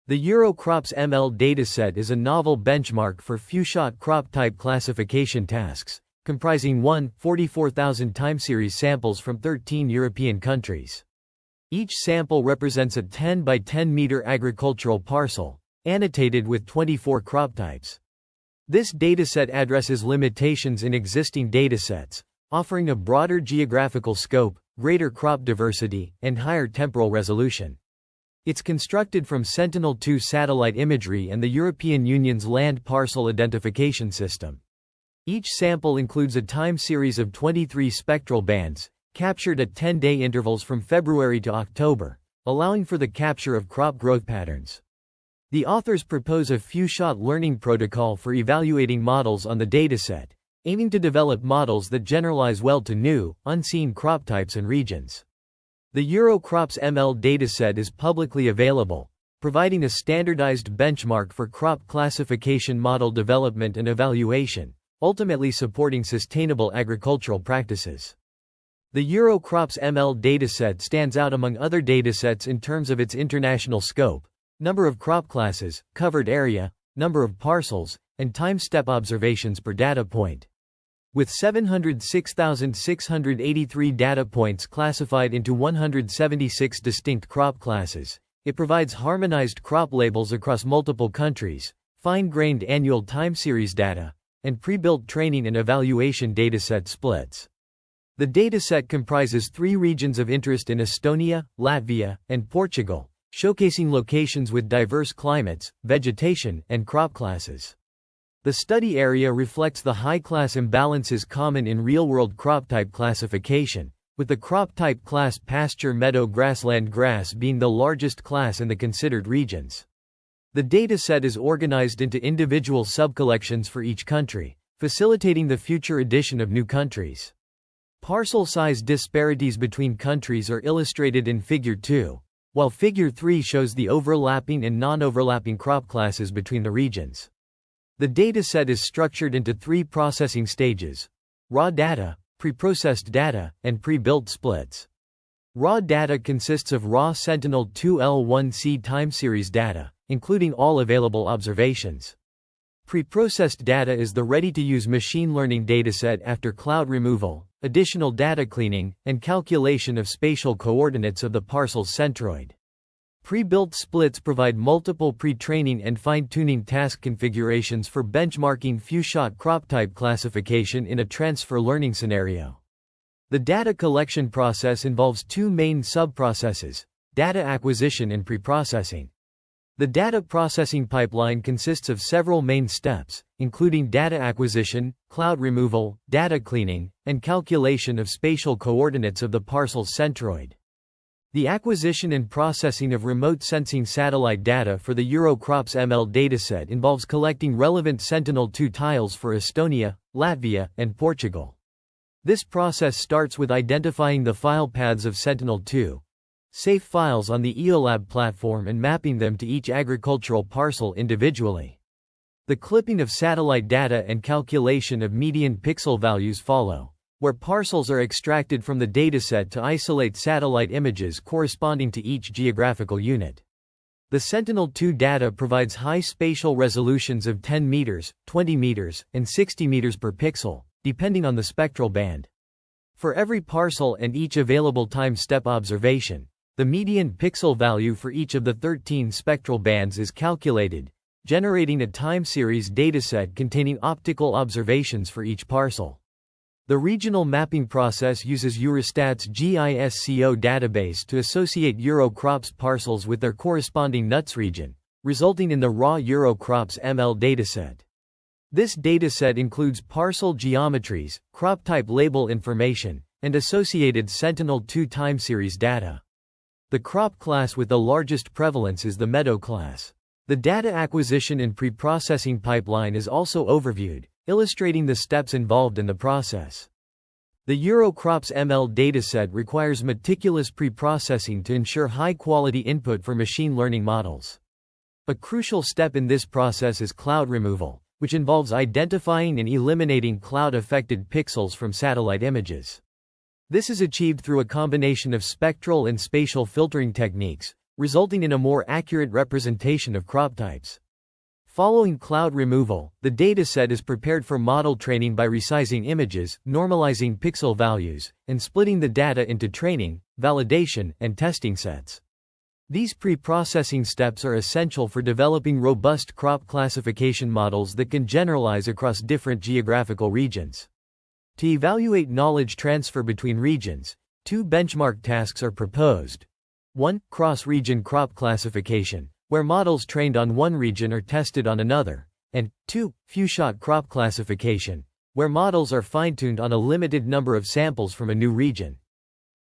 The EuroCropsML dataset is a novel benchmark for few-shot crop type classification tasks, comprising 44,000 time-series samples from 13 European countries. Each sample represents a 10 by 10 meter agricultural parcel, annotated with 24 crop types. This dataset addresses limitations in existing datasets, offering a broader geographical scope, greater crop diversity, and higher temporal resolution. It's constructed from Sentinel-2 satellite imagery and the European Union's Land Parcel Identification System. Each sample includes a time series of 23 spectral bands, captured at 10-day intervals from February to October, allowing for the capture of crop growth patterns. The authors propose a few-shot learning protocol for evaluating models on the dataset, aiming to develop models that generalize well to new, unseen crop types and regions. The EuroCropsML dataset is publicly available, providing a standardized benchmark for crop classification model development and evaluation, ultimately supporting sustainable agricultural practices. The EuroCropsML dataset stands out among other datasets in terms of its international scope, number of crop classes, covered area, number of parcels, and time-step observations per data point. With 706,683 data points classified into 176 distinct crop classes, it provides harmonized crop labels across multiple countries, fine-grained annual time series data, and pre-built training and evaluation dataset splits. The dataset comprises 3 regions of interest in Estonia, Latvia, and Portugal, showcasing locations with diverse climates, vegetation, and crop classes. The study area reflects the high-class imbalances common in real-world crop type classification, with the crop type class pasture meadow grassland grass being the largest class in the considered regions. The dataset is organized into individual subcollections for each country, facilitating the future addition of new countries. Parcel size disparities between countries are illustrated in Figure 2, while Figure 3 shows the overlapping and non-overlapping crop classes between the regions. The dataset is structured into 3 processing stages: raw data, pre-processed data, and pre-built splits. Raw data consists of raw Sentinel-2 L1C time series data, including all available observations. Pre-processed data is the ready-to-use machine learning dataset after cloud removal, additional data cleaning, and calculation of spatial coordinates of the parcel's centroid. Pre-built splits provide multiple pre-training and fine-tuning task configurations for benchmarking few-shot crop type classification in a transfer learning scenario. The data collection process involves 2 main sub-processes: data acquisition and pre-processing. The data processing pipeline consists of several main steps, including data acquisition, cloud removal, data cleaning, and calculation of spatial coordinates of the parcel's centroid. The acquisition and processing of remote sensing satellite data for the EuroCropsML dataset involves collecting relevant Sentinel-2 tiles for Estonia, Latvia, and Portugal. This process starts with identifying the file paths of Sentinel-2 safe files on the EuroLab platform and mapping them to each agricultural parcel individually. The clipping of satellite data and calculation of median pixel values follow, where parcels are extracted from the dataset to isolate satellite images corresponding to each geographical unit. The Sentinel-2 data provides high spatial resolutions of 10 meters, 20 meters, and 60 meters per pixel, depending on the spectral band. For every parcel and each available time-step observation, the median pixel value for each of the 13 spectral bands is calculated, generating a time series dataset containing optical observations for each parcel. The regional mapping process uses Eurostat's GISCO database to associate EuroCrops parcels with their corresponding NUTS region, resulting in the raw EuroCropsML dataset. This dataset includes parcel geometries, crop type label information, and associated Sentinel-2 time series data. The crop class with the largest prevalence is the meadow class. The data acquisition and pre-processing pipeline is also overviewed, illustrating the steps involved in the process. The EuroCropsML dataset requires meticulous pre-processing to ensure high-quality input for machine learning models. A crucial step in this process is cloud removal, which involves identifying and eliminating cloud-affected pixels from satellite images. This is achieved through a combination of spectral and spatial filtering techniques, resulting in a more accurate representation of crop types. Following cloud removal, the dataset is prepared for model training by resizing images, normalizing pixel values, and splitting the data into training, validation, and testing sets. These pre-processing steps are essential for developing robust crop classification models that can generalize across different geographical regions. To evaluate knowledge transfer between regions, two benchmark tasks are proposed. 1. Cross-region crop classification, where models trained on one region are tested on another, and 2. Few-shot crop classification, where models are fine-tuned on a limited number of samples from a new region.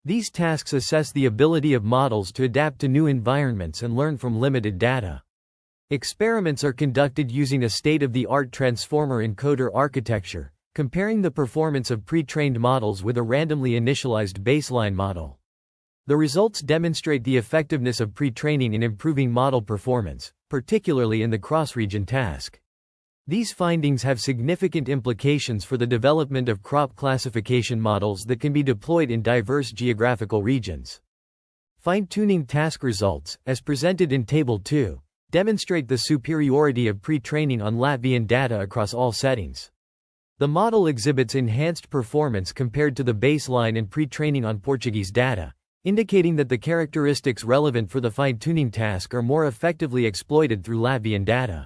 These tasks assess the ability of models to adapt to new environments and learn from limited data. Experiments are conducted using a state-of-the-art transformer encoder architecture, comparing the performance of pre-trained models with a randomly initialized baseline model. The results demonstrate the effectiveness of pre-training in improving model performance, particularly in the cross-region task. These findings have significant implications for the development of crop classification models that can be deployed in diverse geographical regions. Fine-tuning task results, as presented in Table 2, demonstrate the superiority of pre-training on Latvian data across all settings. The model exhibits enhanced performance compared to the baseline and pre-training on Portuguese data, indicating that the characteristics relevant for the fine-tuning task are more effectively exploited through Latvian data.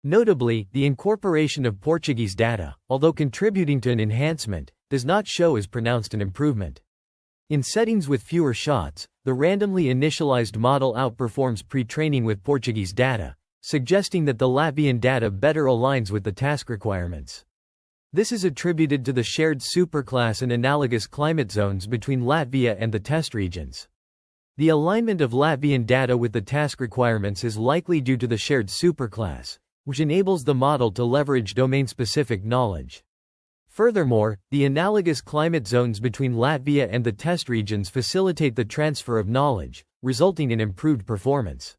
Notably, the incorporation of Portuguese data, although contributing to an enhancement, does not show as pronounced an improvement. In settings with fewer shots, the randomly initialized model outperforms pre-training with Portuguese data, suggesting that the Latvian data better aligns with the task requirements. This is attributed to the shared superclass and analogous climate zones between Latvia and the test regions. The alignment of Latvian data with the task requirements is likely due to the shared superclass, which enables the model to leverage domain-specific knowledge. Furthermore, the analogous climate zones between Latvia and the test regions facilitate the transfer of knowledge, resulting in improved performance.